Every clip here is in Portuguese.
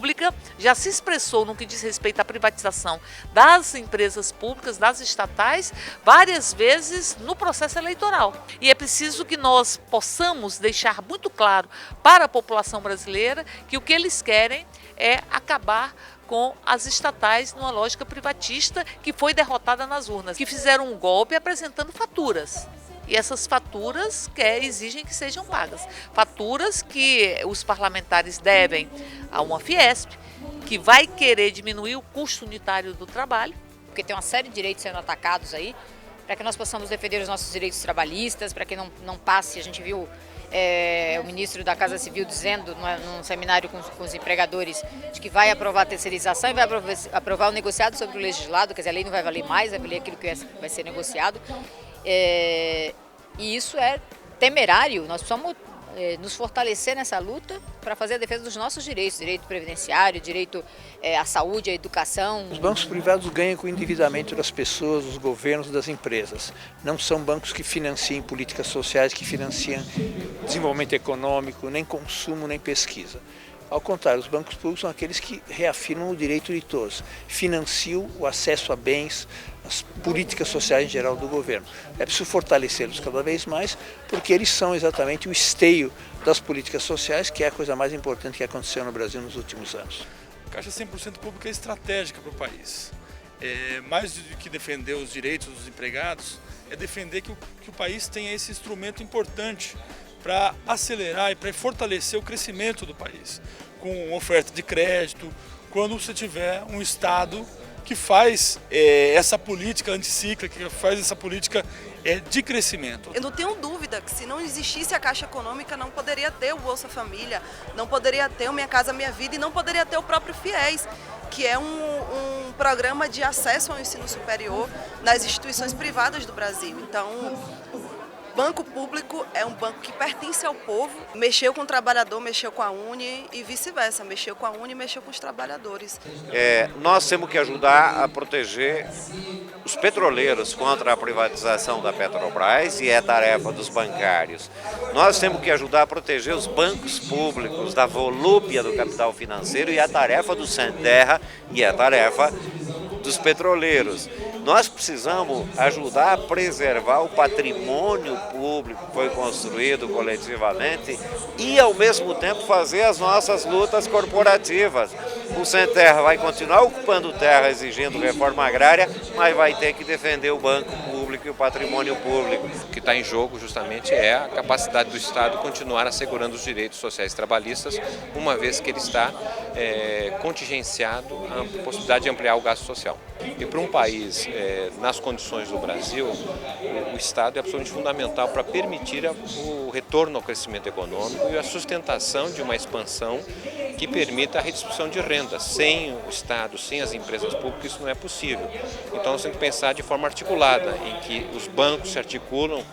Pública já se expressou no que diz respeito à privatização das empresas públicas, das estatais, várias vezes no processo eleitoral. E é preciso que nós possamos deixar muito claro para a população brasileira que o que eles querem é acabar com as estatais numa lógica privatista que foi derrotada nas urnas, que fizeram um golpe apresentando faturas. E essas faturas exigem que sejam pagas. Faturas que os parlamentares devem a uma Fiesp, que vai querer diminuir o custo unitário do trabalho. Porque tem uma série de direitos sendo atacados aí, para que nós possamos defender os nossos direitos trabalhistas, para que não passe, a gente viu o ministro da Casa Civil dizendo num seminário com os empregadores de que vai aprovar a terceirização e vai aprovar o negociado sobre o legislado, quer dizer, a lei não vai valer mais, vai valer aquilo que vai ser negociado. E isso é temerário, nós precisamos nos fortalecer nessa luta para fazer a defesa dos nossos direitos, direito previdenciário, direito à saúde, à educação. Os bancos privados ganham com o endividamento das pessoas, dos governos, das empresas. Não são bancos que financiem políticas sociais, que financiam desenvolvimento econômico, nem consumo, nem pesquisa. Ao contrário, os bancos públicos são aqueles que reafirmam o direito de todos, financiam o acesso a bens, as políticas sociais em geral do governo. É preciso fortalecê-los cada vez mais, porque eles são exatamente o esteio das políticas sociais, que é a coisa mais importante que aconteceu no Brasil nos últimos anos. A Caixa 100% Pública é estratégica para o país. Mais do que defender os direitos dos empregados, é defender que o país tenha esse instrumento importante para acelerar e para fortalecer o crescimento do país, com oferta de crédito, quando você tiver um Estado que faz essa política anticíclica, que faz essa política de crescimento. Eu não tenho dúvida que se não existisse a Caixa Econômica, não poderia ter o Bolsa Família, não poderia ter o Minha Casa Minha Vida e não poderia ter o próprio FIES, que é um programa de acesso ao ensino superior nas instituições privadas do Brasil. Então, banco público é um banco que pertence ao povo, mexeu com o trabalhador, mexeu com a Uni e vice-versa, mexeu com a Uni e mexeu com os trabalhadores. Nós temos que ajudar a proteger os petroleiros contra a privatização da Petrobras e é tarefa dos bancários. Nós temos que ajudar a proteger os bancos públicos da volúpia do capital financeiro e é tarefa do Sem Terra e é tarefa dos petroleiros. Nós precisamos ajudar a preservar o patrimônio público que foi construído coletivamente e, ao mesmo tempo, fazer as nossas lutas corporativas. O Sem Terra vai continuar ocupando terra exigindo reforma agrária, mas vai ter que defender o banco público e o patrimônio público. O que está em jogo justamente é a capacidade do Estado continuar assegurando os direitos sociais trabalhistas, uma vez que ele está contingenciado a possibilidade de ampliar o gasto social. E para um país, nas condições do Brasil, o Estado é absolutamente fundamental para permitir o retorno ao crescimento econômico e a sustentação de uma expansão que permita a redistribuição de renda. Sem o Estado, sem as empresas públicas, isso não é possível. Então nós temos que pensar de forma articulada, em que os bancos se articulam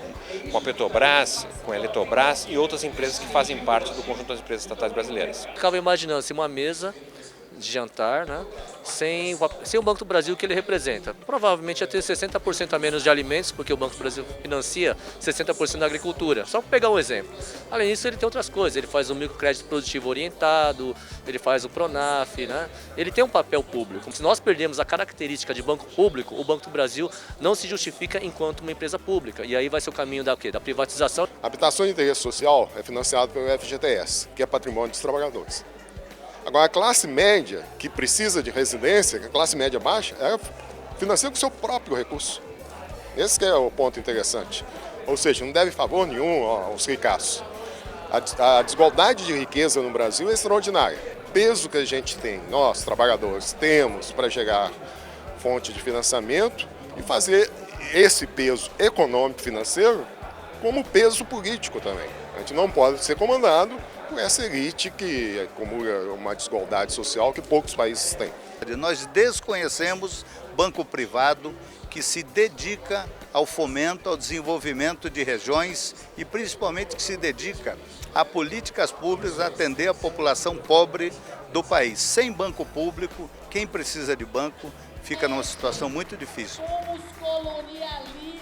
com a Petrobras, com a Eletrobras e outras empresas que fazem parte do conjunto das empresas estatais brasileiras. Ficava imaginando assim, uma mesa de jantar, né, sem o Banco do Brasil que ele representa. Provavelmente ia ter 60% a menos de alimentos, porque o Banco do Brasil financia 60% da agricultura. Só para pegar um exemplo. Além disso, ele tem outras coisas. Ele faz o microcrédito produtivo orientado, ele faz o Pronaf, né? Ele tem um papel público. Se nós perdemos a característica de banco público, o Banco do Brasil não se justifica enquanto uma empresa pública. E aí vai ser o caminho da quê? Da privatização. A habitação de interesse social é financiada pelo FGTS, que é patrimônio dos trabalhadores. Agora, a classe média, que precisa de residência, a classe média baixa, financia com o seu próprio recurso. Esse que é o ponto interessante. Ou seja, não deve favor nenhum aos ricaços. A desigualdade de riqueza no Brasil é extraordinária. O peso que a gente tem, nós, trabalhadores, temos para gerar fonte de financiamento e fazer esse peso econômico financeiro como peso político também. A gente não pode ser comandado por essa elite que acumula uma desigualdade social que poucos países têm. Nós desconhecemos banco privado que se dedica ao fomento, ao desenvolvimento de regiões e principalmente que se dedica a políticas públicas a atender a população pobre do país. Sem banco público, quem precisa de banco fica numa situação muito difícil. Somos colonialistas.